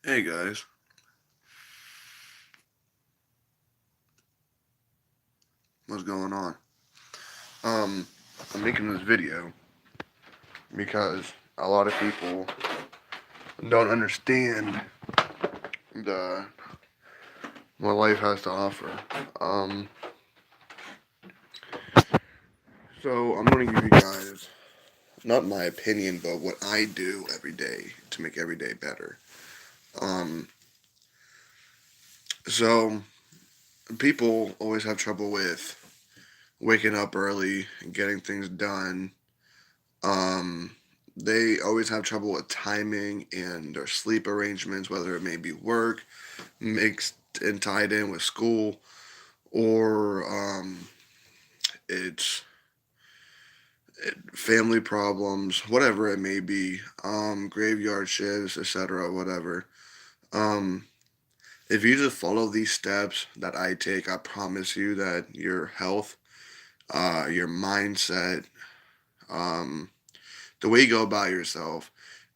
Hey guys, what's going on? Um, I'm making this video because a lot of people don't understand the what life has to offer. Um, so I'm going to give you guys not my opinion, but what I do every day to make every day better. Um, so people always have trouble with waking up early and getting things done. Um, they always have trouble with timing and their sleep arrangements, whether it may be work mixed and tied in with school, or it's family problems, whatever it may be, graveyard shifts, etc., whatever. Um, if you just follow these steps that I take, I promise you that your health, your mindset, um, the way you go about yourself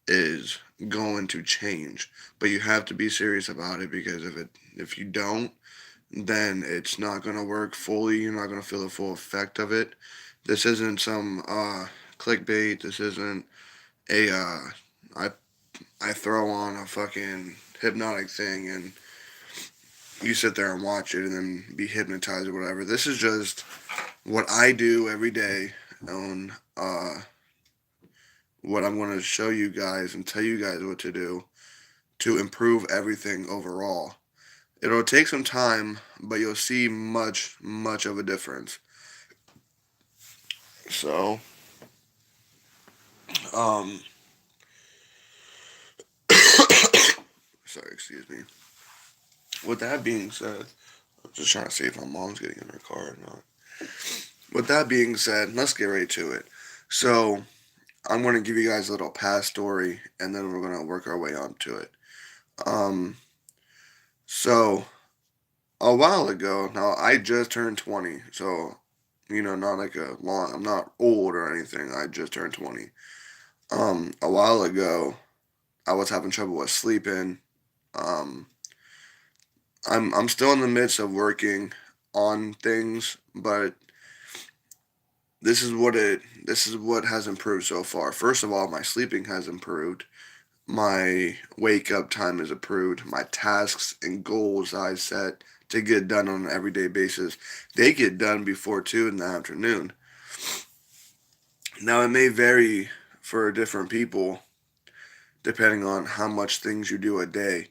is going to change. But you have to be serious about it because if you don't, then it's not going to work fully. You're not going to feel the full effect of it. This isn't some clickbait. This isn't a I I throw on a fucking hypnotic thing and you sit there and watch it and then be hypnotized or whatever. This is just what I do every day on what I'm going to show you guys and tell you guys what to do to improve everything overall. It'll take some time, but you'll see much of a difference. So, um, sorry, excuse me. With that being said, I'm just trying to see if my mom's getting in her car or not. With that being said, let's get right to it. So, I'm going to give you guys a little past story, and then we're going to work our way on to it. Um, so a while ago, now I just turned 20, so not like a long. I'm not old or anything. I just turned 20. A while ago, I was having trouble with sleeping. Um, I'm still in the midst of working on things, but this is what has improved so far. First of all, my sleeping has improved. My wake up time is improved. My tasks and goals I set to get done on an everyday basis, they get done before 2 in the afternoon. Now it may vary for different people depending on how much things you do a day,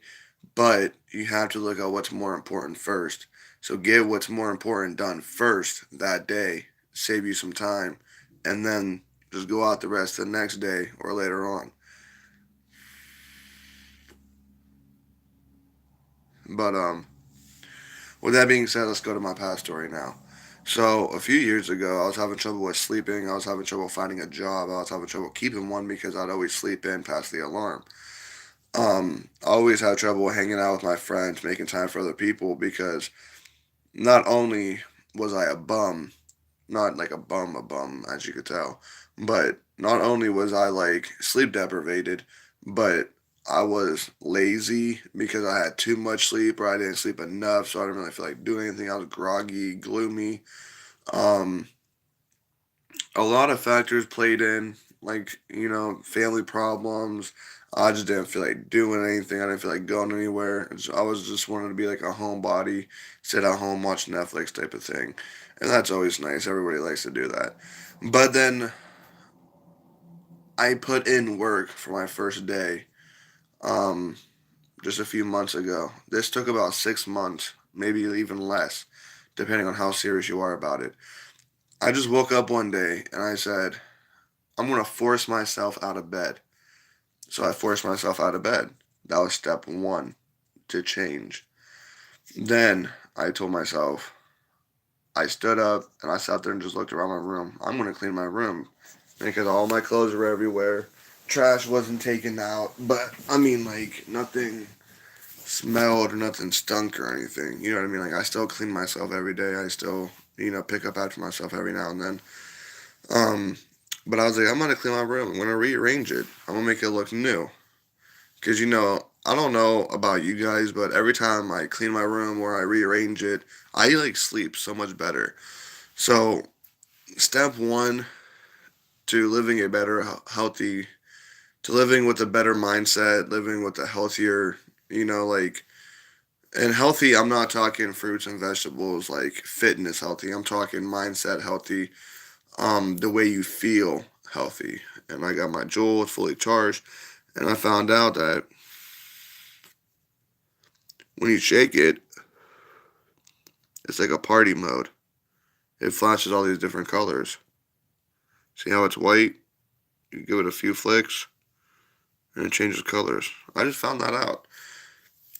but you have to look at what's more important first. So get what's more important done first that day, save you some time, and then just go out the rest the next day or later on. But with that being said, let's go to my past story now. So a few years ago, I was having trouble with sleeping. I was having trouble finding a job. I was having trouble keeping one because I'd always sleep in past the alarm. I always had trouble hanging out with my friends, making time for other people because not only was I a bum, not like a bum, as you could tell, but not only was I like sleep deprivated, but I was lazy because I had too much sleep or I didn't sleep enough, so I didn't really feel like doing anything. I was groggy, gloomy. Um, a lot of factors played in, like, family problems. I just didn't feel like doing anything. I didn't feel like going anywhere. I was just wanting to be like a homebody, sit at home, watch Netflix type of thing. And that's always nice. Everybody likes to do that. But then I put in work for my first day um, just a few months ago. This took about 6 months, maybe even less, depending on how serious you are about it. I just woke up one day and I said, I'm going to force myself out of bed. So I forced myself out of bed. That was step one to change. Then I told myself, I stood up and I sat there and just looked around my room. I'm going to clean my room because all my clothes were everywhere. Trash wasn't taken out, but I mean, like, nothing smelled or nothing stunk or anything. You know what I mean? Like, I still clean myself every day. I still, pick up after myself every now and then. Um, but I was like, I'm gonna clean my room. I'm gonna rearrange it. I'm gonna make it look new. Cause I don't know about you guys, but every time I clean my room or I rearrange it, I like sleep so much better. So, step one to living a better, healthy, to living with a better mindset, living with a healthier, like, and healthy, I'm not talking fruits and vegetables, like fitness healthy. I'm talking mindset healthy, the way you feel healthy. And I got my Joule, it's fully charged, and I found out that when you shake it, it's like a party mode. It flashes all these different colors. See how it's white? You give it a few flicks, and it changes colors. I just found that out.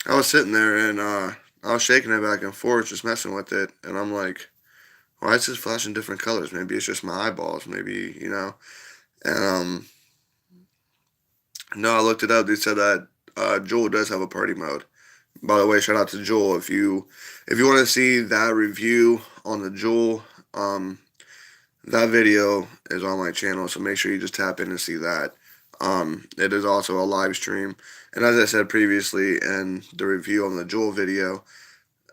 I was sitting there and I was shaking it back and forth, just messing with it, and I'm like, why is this flashing different colors? Maybe it's just my eyeballs. Maybe And no, I looked it up. They said that Joule does have a party mode. By the way, shout out to Joule. If you want to see that review on the Joule, that video is on my channel. So make sure you just tap in and see that. It is also a live stream, and as I said previously in the review on the Joule video,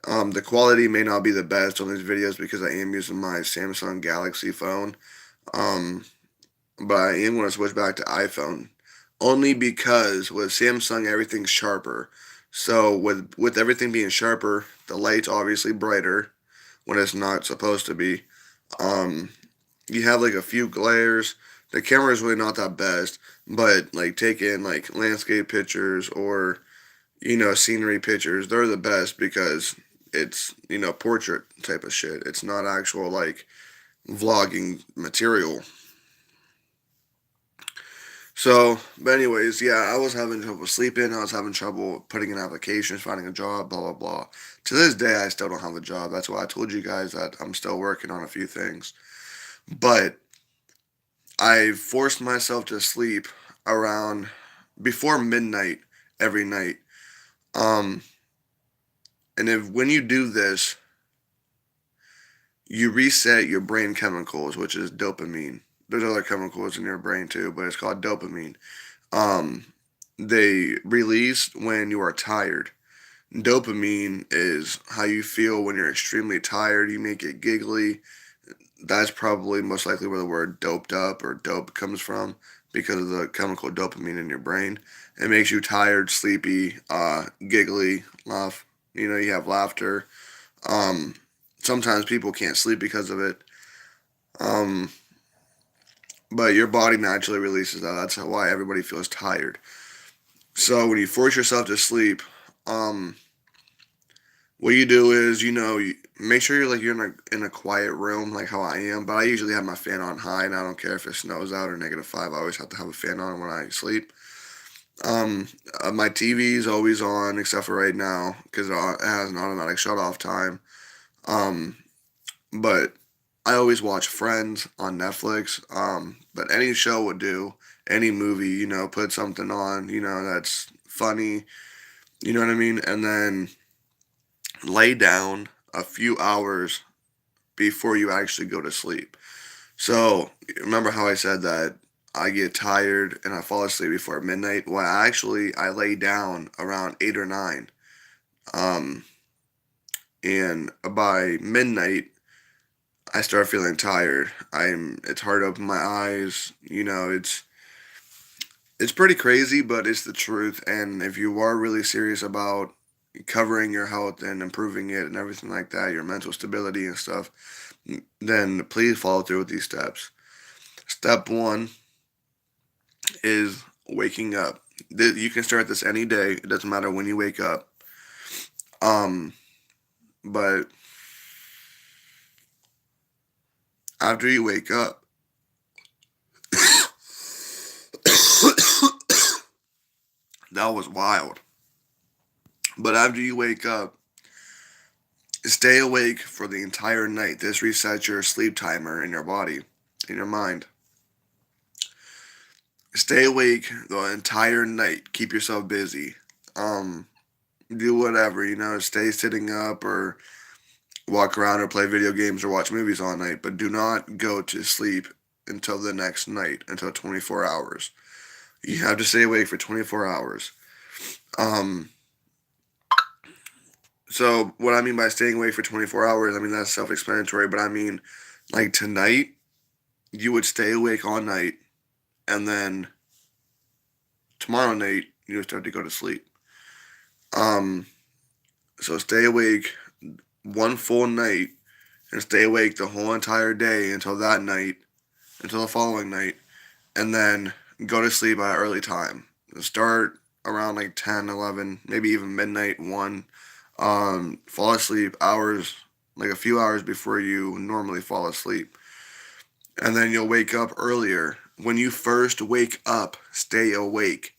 the quality may not be the best on these videos because I am using my Samsung Galaxy phone. Um, but I am going to switch back to iPhone only because with Samsung everything's sharper. So with everything being sharper, the light's obviously brighter when it's not supposed to be. Um, you have like a few glares. The camera is really not that best, but like taking like landscape pictures or scenery pictures, they're the best because it's portrait type of shit. It's not actual like vlogging material. So, but anyways, yeah, I was having trouble sleeping. I was having trouble putting in applications, finding a job, blah blah blah. To this day, I still don't have a job. That's why I told you guys that I'm still working on a few things. But I forced myself to sleep around before midnight every night. Um, and if when you do this, you reset your brain chemicals, which is dopamine. There's other chemicals in your brain too, but it's called dopamine. Um, they release when you are tired. Dopamine is how you feel when you're extremely tired. You may get giggly. That's probably most likely where the word doped up or dope comes from because of the chemical dopamine in your brain. It makes you tired, sleepy, giggly, laugh. You have laughter. Um, Sometimes people can't sleep because of it. Um, but your body naturally releases that. That's why everybody feels tired. So when you force yourself to sleep, um, what you do is, you make sure you're in a quiet room, like how I am. But I usually have my fan on high, and I don't care if it snows out or -5. I always have to have a fan on when I sleep. Um, my TV is always on, except for right now, because it has an automatic shut off time. Um, but I always watch Friends on Netflix. But any show would do, any movie, put something on, that's funny, you know what I mean? And then lay down a few hours before you actually go to sleep. So, remember how I said that I get tired and I fall asleep before midnight? Well, actually, I lay down around 8 or 9. Um, and by midnight, I start feeling tired. It's hard to open my eyes. It's pretty crazy, but it's the truth. And if you are really serious about covering your health and improving it and everything like that, your mental stability and stuff, then please follow through with these steps. Step one is waking up. You can start this any day. It doesn't matter when you wake up. Um, but after you wake up, that was wild. But after you wake up, stay awake for the entire night. This resets your sleep timer in your body, in your mind. Stay awake the entire night. Keep yourself busy. Um, do whatever, stay sitting up or walk around or play video games or watch movies all night, but do not go to sleep until the next night, until 24 hours. You have to stay awake for 24 hours. Um, so what I mean by staying awake for 24 hours, I mean that's self-explanatory, but I mean like tonight you would stay awake all night, and then tomorrow night you would start to go to sleep. Um, so stay awake one full night and stay awake the whole entire day until that night, until the following night, and then go to sleep at an early time. Start around like 10, 11, maybe even midnight, 1. Fall asleep hours, like a few hours before you normally fall asleep. And then you'll wake up earlier. When you first wake up, stay awake.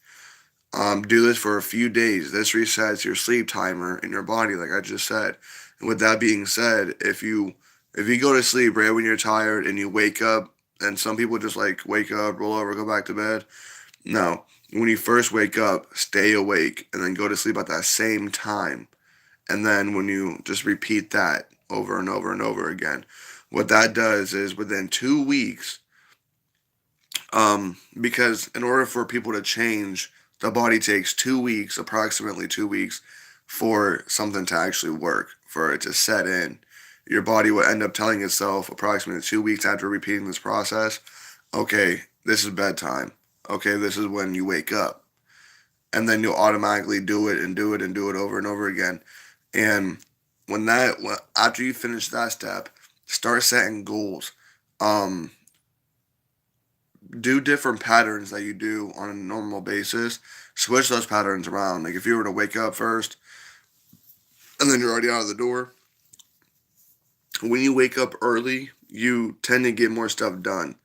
Do this for a few days. This resets your sleep timer in your body, like I just said. And with that being said, if you go to sleep right when you're tired and you wake up, and some people just like wake up, roll over, go back to bed. No, when you first wake up, stay awake, and then go to sleep at that same time. And then when you just repeat that over and over and over again, what that does is within 2 weeks, because in order for people to change, the body takes 2 weeks, approximately 2 weeks, for something to actually work, for it to set in. Your body will end up telling itself approximately 2 weeks after repeating this process, okay, this is bedtime. Okay, this is when you wake up. And then you'll automatically do it and do it and do it over and over again. And after you finish that step, start setting goals. Um, do different patterns that you do on a normal basis. Switch those patterns around. Like if you were to wake up first and then you're already out of the door, when you wake up early, you tend to get more stuff done.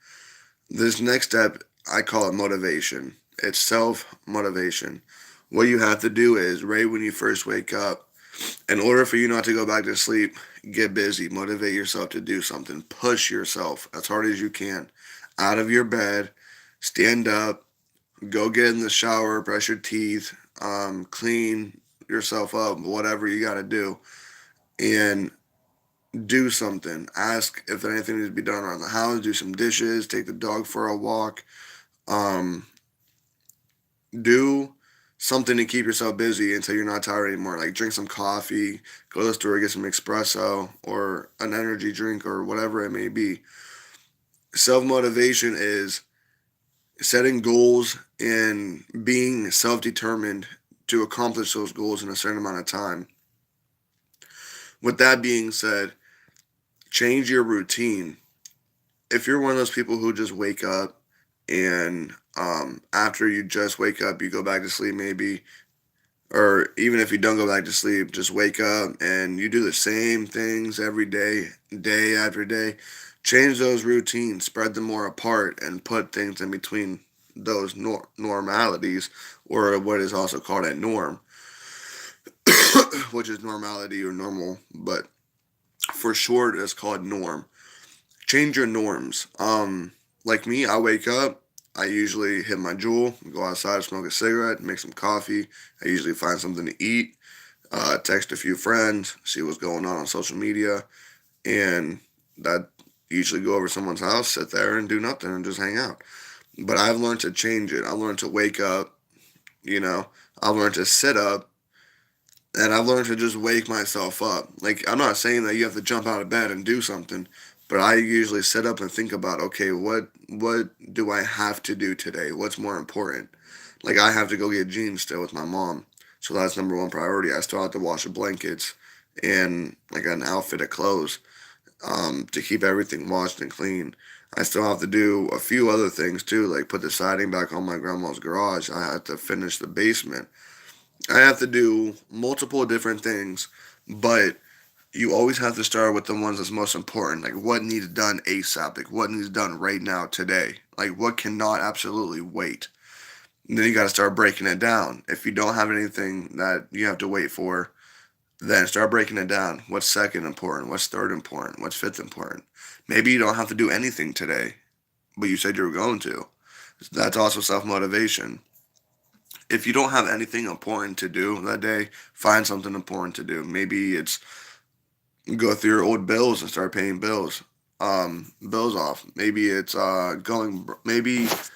This next step, I call it motivation. It's self motivation. What you have to do is, right when you first wake up, in order for you not to go back to sleep, get busy. Motivate yourself to do something. Push yourself as hard as you can out of your bed. Stand up. Go get in the shower. Brush your teeth. Clean yourself up. Whatever you got to do. And do something. Ask if anything needs to be done around the house. Do some dishes. Take the dog for a walk. Um, do something to keep yourself busy until you're not tired anymore. Like drink some coffee, go to the store, get some espresso or an energy drink or whatever it may be. Self motivation is setting goals and being self determined to accomplish those goals in a certain amount of time. With that being said, change your routine. If you're one of those people who just wake up and after you just wake up, you go back to sleep maybe, or even if you don't go back to sleep, just wake up and you do the same things every day, day after day. Change those routines, spread them more apart, and put things in between those normalities, or what is also called a norm, which is normality or normal, but for short, it's called norm. Change your norms. Like me, I wake up. I usually hit my jewel, go outside, smoke a cigarette, make some coffee. I usually find something to eat, text a few friends, see what's going on social media, and that usually go over to someone's house, sit there and do nothing and just hang out. But I've learned to change it. I learned to wake up, you know, I've learned to sit up, and I've learned to just wake myself up. Like, I'm not saying that you have to jump out of bed and do something, but I usually sit up and think about, okay, what do I have to do today? What's more important? Like, I have to go get jeans still with my mom. So that's number one priority. I still have to wash the blankets and like an outfit of clothes, to keep everything washed and clean. I still have to do a few other things too, like put the siding back on my grandma's garage. I have to finish the basement. I have to do multiple different things, but you always have to start with the ones that's most important. Like what needs done ASAP, like what needs done right now today, like what cannot absolutely wait. And then you got to start breaking it down. If you don't have anything that you have to wait for, then start breaking it down. What's second important? What's third important? What's fifth important? Maybe you don't have to do anything today, but you said you were going to. That's also self motivation. If you don't have anything important to do that day, find something important to do. Maybe it's go through your old bills and start paying bills off. Maybe it's maybe it's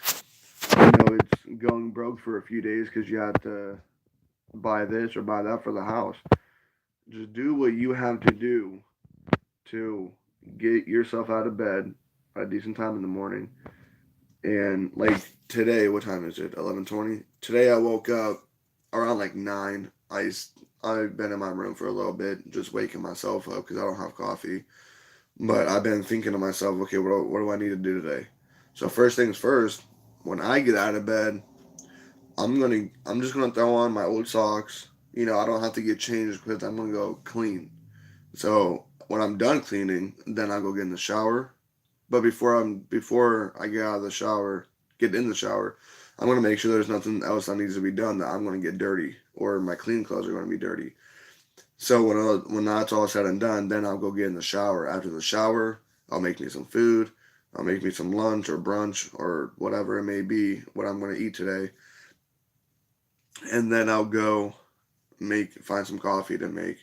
going broke for a few days because you have to. buy this or buy that for the house. Just do what you have to do to get yourself out of bed at a decent time in the morning. And like today, what time is it? 11:20. Today I woke up around like 9. I've been in my room for a little bit, just waking myself up because I don't have coffee. But I've been thinking to myself, okay, what do I need to do today? So first things first, when I get out of bed, I'm just gonna throw on my old socks. I don't have to get changed because I'm gonna go clean. So when I'm done cleaning, then I go get in the shower. But before I get out of the shower, get in the shower, I'm gonna make sure there's nothing else that needs to be done that I'm gonna get dirty or my clean clothes are gonna be dirty. So when that's all said and done, then I'll go get in the shower. After the shower, I'll make me some food. I'll make me some lunch or brunch or whatever it may be, what I'm gonna eat today, and then I'll go find some coffee to make.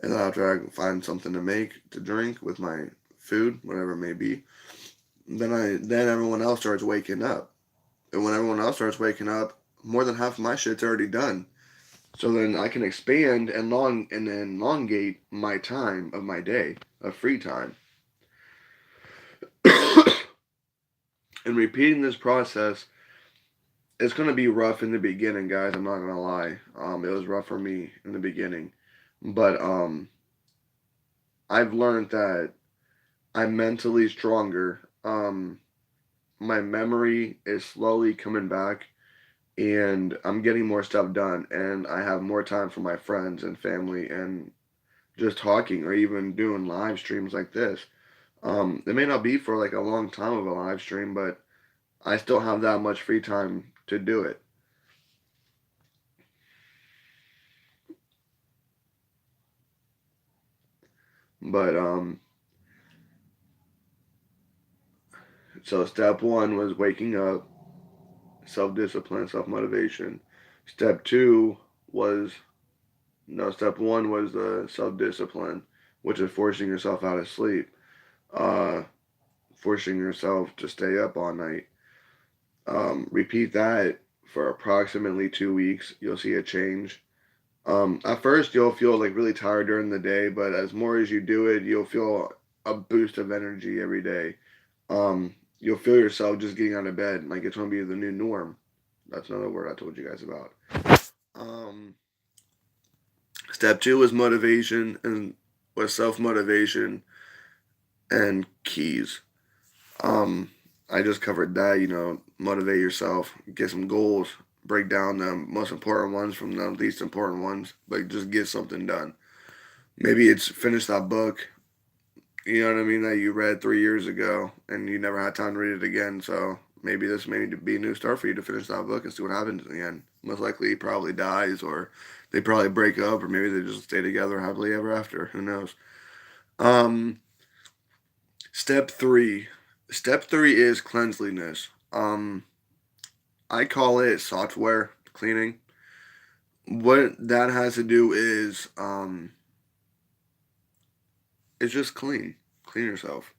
And then after I find something to make to drink with my food, whatever it may be, then everyone else starts waking up. And when everyone else starts waking up, more than half of my shit's already done. So then I can expand and elongate my time of my day of free time. And repeating this process, it's gonna be rough in the beginning, guys. I'm not gonna lie. It was rough for me in the beginning, but I've learned that I'm mentally stronger. My memory is slowly coming back, and I'm getting more stuff done, and I have more time for my friends and family, and just talking or even doing live streams like this. It may not be for like a long time of a live stream, but I still have that much free time to do it. But so step one was waking up, self discipline, self motivation. Step two was no. Step one was the self discipline, which is forcing yourself out of sleep, uh, forcing yourself to stay up all night. Repeat that for approximately 2 weeks. You'll see a change. At first, you'll feel like really tired during the day, but as more as you do it, you'll feel a boost of energy every day. You'll feel yourself just getting out of bed like it's gonna be the new norm. That's another word I told you guys about. Um, Step two was motivation and was self motivation and keys. Um, I just covered that. Motivate yourself, get some goals, break down the most important ones from the least important ones, but just get something done. Maybe it's finish that book, you know what I mean, that you read 3 years ago and you never had time to read it again. So maybe this may be a new start for you to finish that book and see what happens in the end. Most likely he probably dies or they probably break up or maybe they just stay together happily ever after. Who knows? Um, step three. Step three is cleanliness. I call it software cleaning. What that has to do is it's just clean yourself.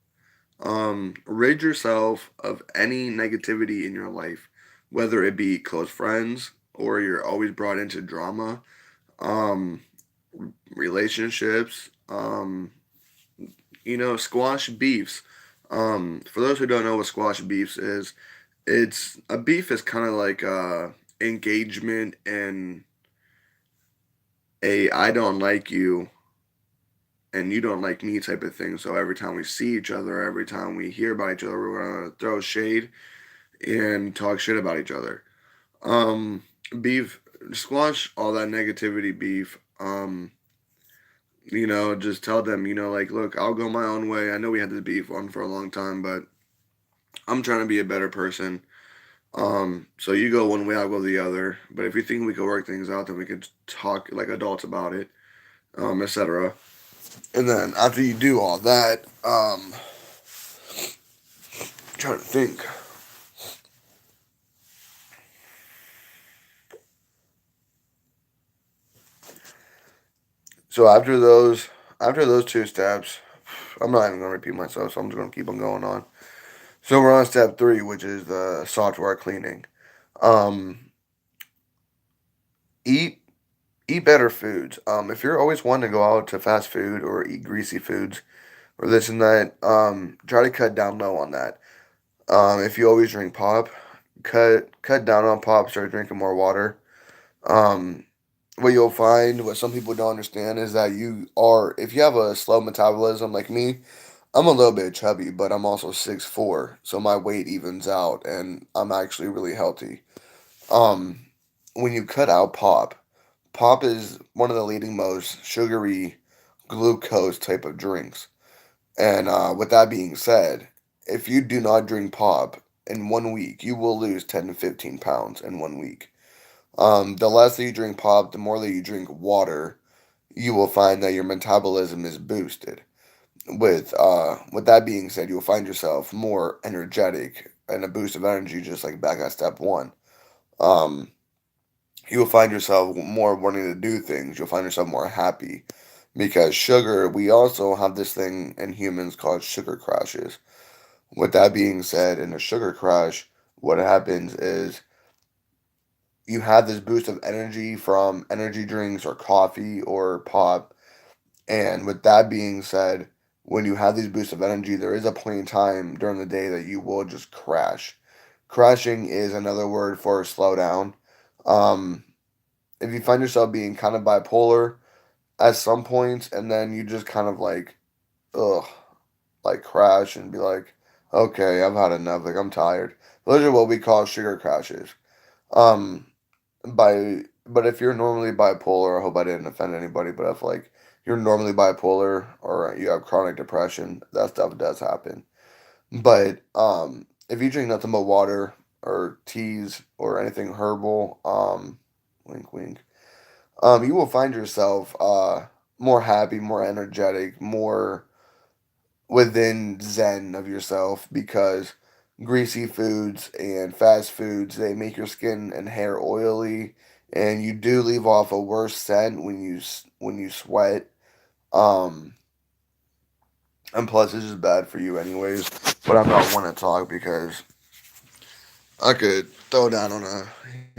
Rid yourself of any negativity in your life, whether it be close friends or you're always brought into drama, um, relationships, squash beefs. For those who don't know what squash beefs is, it's a beef is kind of like engagement and a I don't like you and you don't like me type of thing. So every time we see each other, every time we hear about each other, we're gonna throw shade and talk shit about each other. Um, beef, squash all that negativity. Beef. Just tell them, like, look, I'll go my own way. I know we had this beef on for a long time, but I'm trying to be a better person. So you go one way, I'll go the other. But if you think we could work things out, then we could talk like adults about it, etc. And then after you do all that, I'm trying to think. So after those two steps, I'm not even gonna repeat myself, so I'm just gonna keep on going on. So we're on step three, which is the software cleaning. Um, eat eat better foods. If you're always wanting to go out to fast food or eat greasy foods or this and that, try to cut down low on that. If you always drink pop, cut down on pop. Start drinking more water. Um, what you'll find, what some people don't understand, is that if you have a slow metabolism like me, I'm a little bit chubby, but I'm also 6'4", so my weight evens out, and I'm actually really healthy. Um, when you cut out pop, pop is one of the leading most sugary glucose type of drinks. And with that being said, if you do not drink pop in 1 week, you will lose 10 to 15 pounds in 1 week. The less that you drink pop, the more that you drink water, you will find that your metabolism is boosted. With that being said, you'll find yourself more energetic and a boost of energy, just like back at step one. Um, you will find yourself more wanting to do things. You'll find yourself more happy because sugar. We also have this thing in humans called sugar crashes. With that being said, in a sugar crash, what happens is you have this boost of energy from energy drinks or coffee or pop. And with that being said, when you have these boosts of energy, there is a point in time during the day that you will just crash. Crashing is another word for slow down. Um, if you find yourself being kind of bipolar at some points, and then you just kind of like, ugh, like crash and be like, okay, I've had enough. Like I'm tired. Those are what we call sugar crashes. Um, but if you're normally bipolar, I hope I didn't offend anybody, but if like you're normally bipolar or you have chronic depression, that stuff does happen. But if you drink nothing but water or teas or anything herbal, wink wink, you will find yourself more happy, more energetic, more within zen of yourself because greasy foods and fast foods they make your skin and hair oily and you do leave off a worse scent when you sweat um and plus it's just bad for you anyways, but I'm not one to talk because I could throw down on a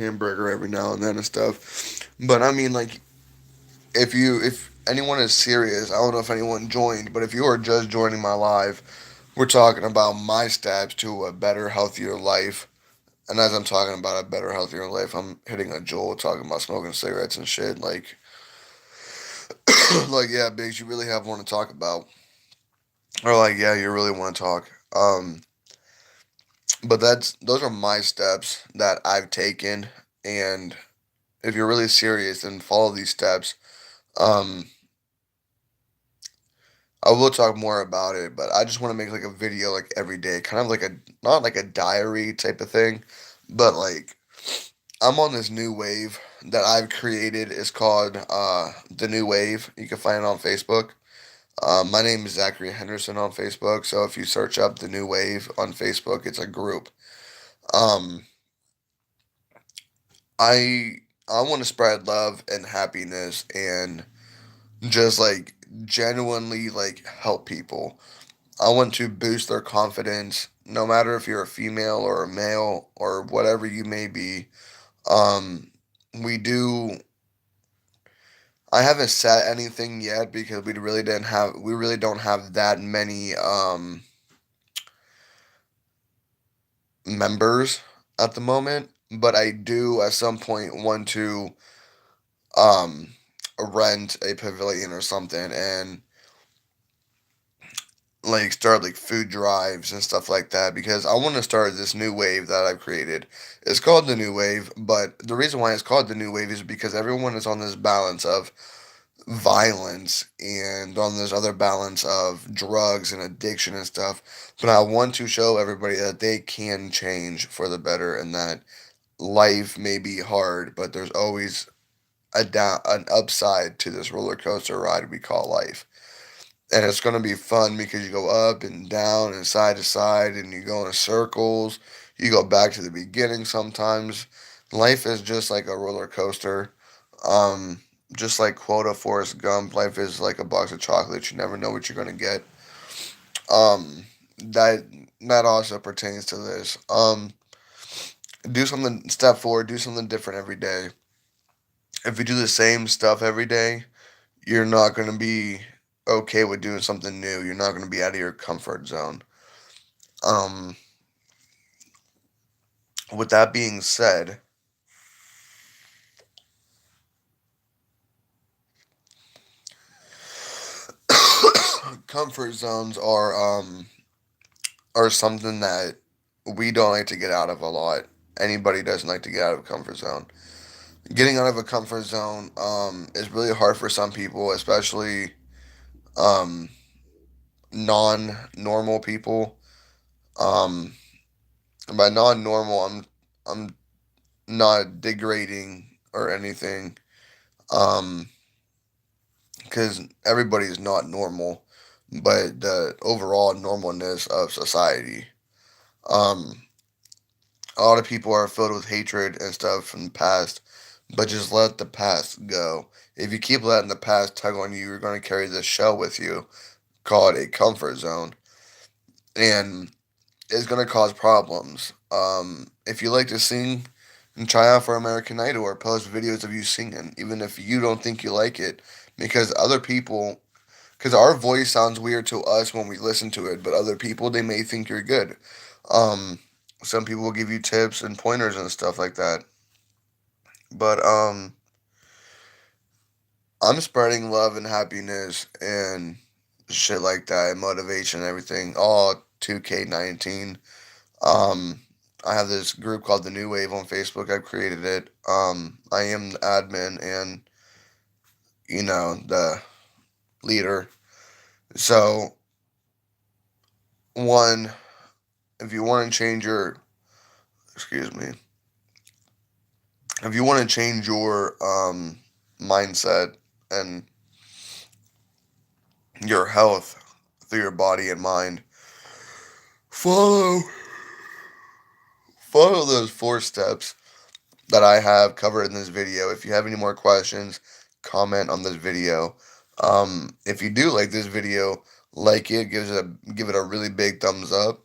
hamburger every now and then and stuff. But I mean, like, if anyone is serious, I don't know if anyone joined, but if you are just joining my live, we're talking about my steps to a better, healthier life. And as I'm talking about a better, healthier life, I'm hitting a Joel talking about smoking cigarettes and shit. Like, like yeah, Biggs, you really have one to talk about, or like, yeah, you really want to talk. But those are my steps that I've taken, and if you're really serious, then follow these steps. Um, I will talk more about it, but I just want to make like a video like every day, kind of like a not like a diary type of thing, but like I'm on this new wave that I've created. It's called the New Wave. You can find it on Facebook. My name is Zachary Henderson on Facebook. So if you search up the New Wave on Facebook, it's a group. Um, I I want to spread love and happiness and just like genuinely like help people. I want to boost their confidence, no matter if you're a female or a male or whatever you may be. Um, we do. I haven't set anything yet because we really don't have that many members at the moment. But I do at some point want to um rent a pavilion or something and like start like food drives and stuff like that because I want to start this new wave that I've created. It's called the New Wave, but the reason why it's called the New Wave is because everyone is on this balance of violence and on this other balance of drugs and addiction and stuff. But I want to show everybody that they can change for the better and that life may be hard, but there's always an upside to this roller coaster ride we call life. And it's going to be fun because you go up and down and side to side and you go in circles. You go back to the beginning sometimes. Life is just like a roller coaster. Um, just like quote of Forrest Gump, life is like a box of chocolates. You never know what you're going to get. Um, that that also pertains to this. Do something, step forward, do something different every day. If you do the same stuff every day, you're not going to be okay with doing something new. You're not going to be out of your comfort zone. Um, with that being said, comfort zones are something that we don't like to get out of a lot. Anybody doesn't like to get out of a comfort zone. Getting out of a comfort zone is really hard for some people, especially um, non-normal people. Um, and by non-normal, I'm not degrading or anything, um, because everybody is not normal, but the overall normalness of society. Um, a lot of people are filled with hatred and stuff from the past, but just let the past go. If you keep letting the past tug on you, you're going to carry this shell with you called a comfort zone, and it's going to cause problems. If you like to sing, and try out for American Idol or post videos of you singing, even if you don't think you like it, because other people, because our voice sounds weird to us when we listen to it, but other people, they may think you're good. Um, some people will give you tips and pointers and stuff like that. But I'm spreading love and happiness and shit like that, and motivation and everything. All 2K19. Um, I have this group called the New Wave on Facebook. I've created it. I am the admin and the leader. So one, if you want to change your, excuse me, if you want to change your mindset and your health through your body and mind, follow follow those 4 steps that I have covered in this video. If you have any more questions, comment on this video. If you do like this video, like it, give it a really big thumbs up.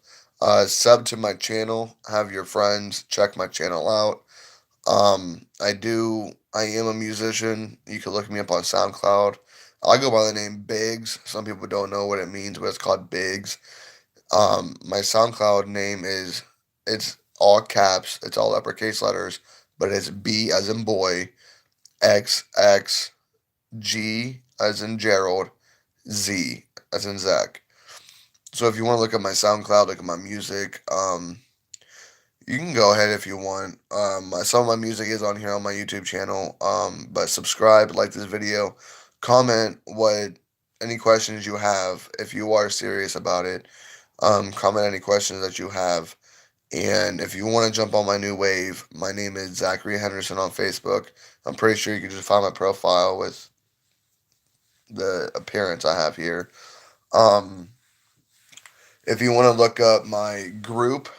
Sub to my channel. Have your friends check my channel out. I am a musician. You can look me up on SoundCloud. I go by the name Biggs. Some people don't know what it means, but it's called Biggs. My SoundCloud name is, it's all caps, it's all uppercase letters, but it's B as in boy, X X G as in Gerald, Z as in Zach. So if you want to look at my SoundCloud, look at my music, you can go ahead if you want. Some of my music is on here on my YouTube channel. But subscribe, like this video, comment what any questions you have if you are serious about it. Comment any questions that you have. And if you want to jump on my new wave, my name is Zachary Henderson on Facebook. I'm pretty sure you can just find my profile with the appearance I have here. Um, if you want to look up my group,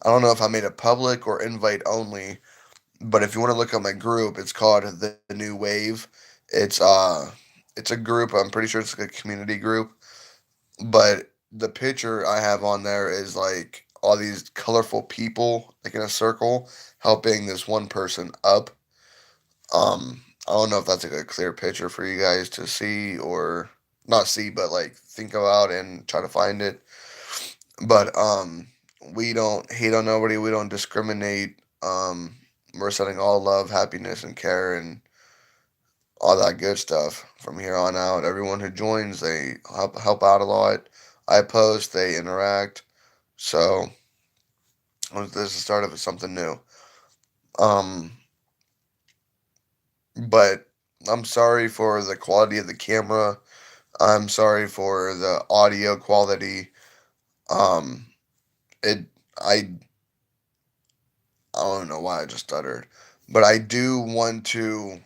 I don't know if I made it public or invite only, but if you want to look up my group, it's called the New Wave. It's uh, it's a group. I'm pretty sure it's like a community group, but the picture I have on there is like all these colorful people, like in a circle, helping this one person up. I don't know if that's like a clear picture for you guys to see or not see, but like think about and try to find it. But we don't hate on nobody. We don't discriminate. We're sending all love, happiness, and care, and all that good stuff from here on out. Everyone who joins, they help out a lot. I post, they interact. So this is the start of something new. Um, but I'm sorry for the quality of the camera. I'm sorry for the audio quality. Um, it I I don't know why I just stuttered, but I do want to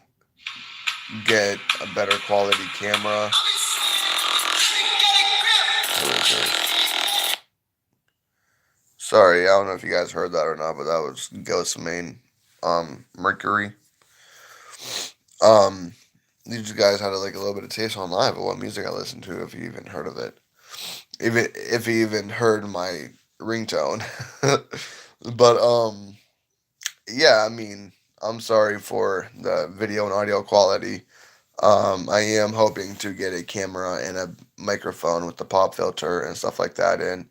get a better quality camera. Sorry, I don't know if you guys heard that or not, but that was Ghost Main, Mercury. Um, these guys had like a little bit of taste on live of what music I listened to, if you even heard of it, even if you even heard my ringtone. But yeah, I mean, I'm sorry for the video and audio quality. I am hoping to get a camera and a microphone with the pop filter and stuff like that, and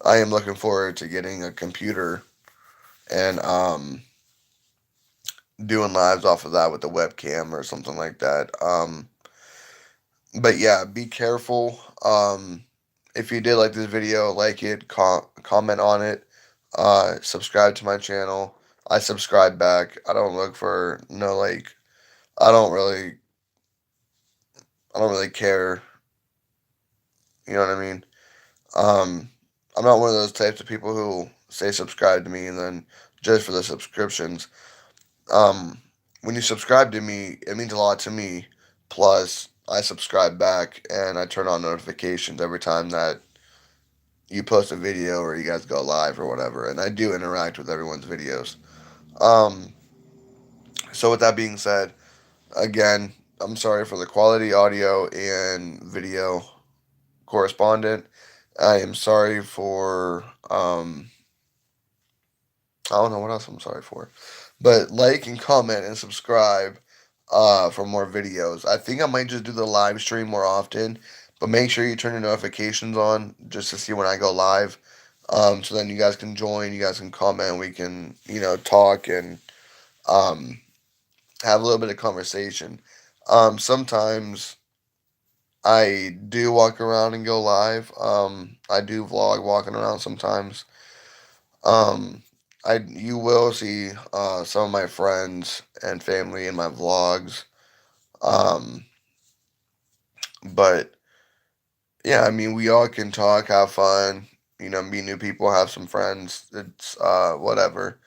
I am looking forward to getting a computer and doing lives off of that with a webcam or something like that. But yeah, be careful. If you did like this video, like it, comment on it, subscribe to my channel. I subscribe back. I don't look for no like. I don't really. I don't really care. You know what I mean? Um, I'm not one of those types of people who say subscribe to me and then just for the subscriptions. Um, when you subscribe to me, it means a lot to me. Plus, I subscribe back and I turn on notifications every time that you post a video or you guys go live or whatever. And I do interact with everyone's videos. Um, so with that being said, again, I'm sorry for the quality audio and video correspondent. I am sorry for I don't know what else I'm sorry for. But like and comment and subscribe for more videos. I think I might just do the live stream more often, but make sure you turn your notifications on just to see when I go live. So then you guys can join, you guys can comment, we can, talk and um, have a little bit of conversation. Sometimes I do walk around and go live. I do vlog walking around sometimes. Um, you will see some of my friends and family in my vlogs. Um, but yeah, I mean, we all can talk, have fun, meet new people, have some friends. It's whatever.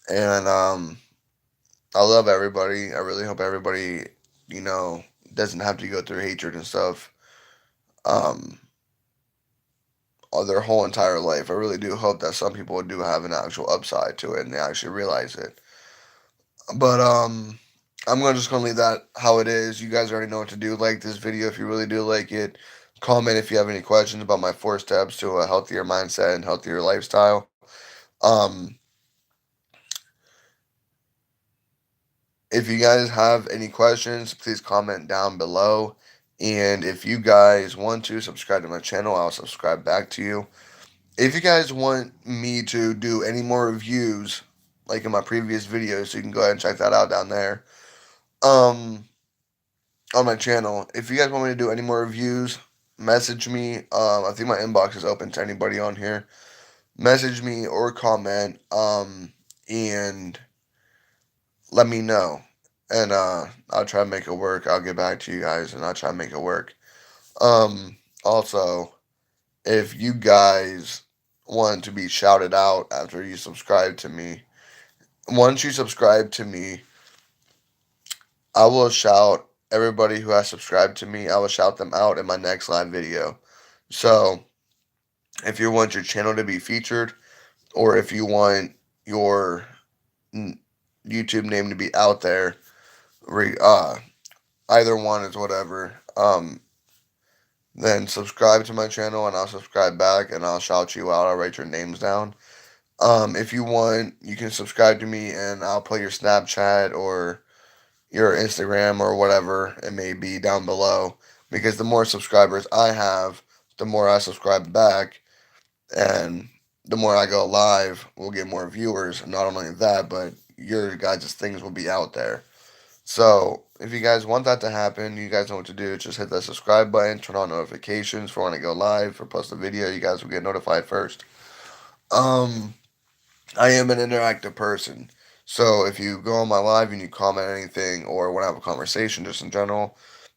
And I love everybody. I really hope everybody, you know, doesn't have to go through hatred and stuff. Um, all their whole entire life. I really do hope that some people do have an actual upside to it and they actually realize it. But just gonna leave that how it is. You guys already know what to do. Like this video if you really do like it. Comment if you have any questions about my 4 steps to a healthier mindset and healthier lifestyle. Um, if you guys have any questions, please comment down below. And if you guys want to subscribe to my channel, I'll subscribe back to you. If you guys want me to do any more reviews, like in my previous videos, so you can go ahead and check that out down there. Um, on my channel. If you guys want me to do any more reviews, message me. I think my inbox is open to anybody on here. Message me or comment. And let me know. And I'll try to make it work. I'll get back to you guys and I'll try to make it work. Also, if you guys want to be shouted out after you subscribe to me, once you subscribe to me, I will shout everybody who has subscribed to me. I will shout them out in my next live video. So, if you want your channel to be featured, or if you want your YouTube name to be out there, either one is whatever. Then subscribe to my channel, and I'll subscribe back, and I'll shout you out. I'll write your names down. If you want, you can subscribe to me, and I'll put your Snapchat or your Instagram or whatever it may be down below. Because the more subscribers I have, the more I subscribe back, and the more I go live, we'll get more viewers. Not only that, but your guys' things will be out there. So if you guys want that to happen, you guys know what to do. Just hit that subscribe button, turn on notifications for when I go live or post a video. You guys will get notified first. Um, I am an interactive person. So if you go on my live and you comment anything or want to have a conversation just in general,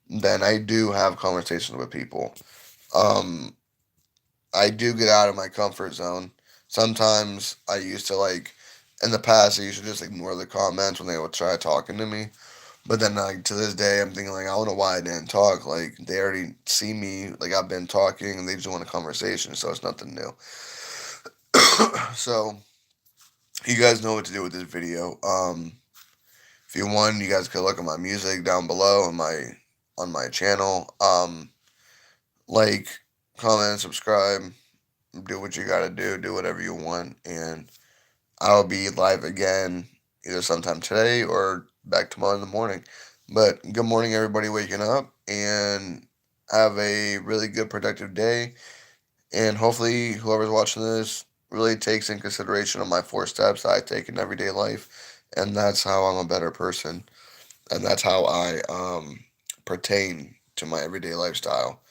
then I do have conversations with people. Um, I do get out of my comfort zone. Sometimes I used to in the past I used to just ignore the comments when they would try talking to me. But then to this day I'm thinking I don't know why I didn't talk. Like they already see me, like I've been talking and they just want a conversation, so it's nothing new. So you guys know what to do with this video. If you want, you guys can look at my music down below on my channel. Like, comment, subscribe, do what you gotta do whatever you want, and I'll be live again either sometime today or back tomorrow in the morning. But good morning, everybody waking up, and have a really good, productive day. And hopefully, whoever's watching this really takes in consideration of my 4 steps that I take in everyday life, and that's how I'm a better person, and that's how I pertain to my everyday lifestyle.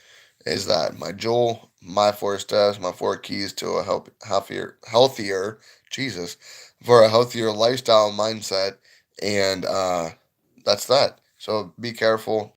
Is that my Joel, my 4 steps, my 4 keys to a healthier, Jesus, for a healthier lifestyle mindset, and that's that. So be careful.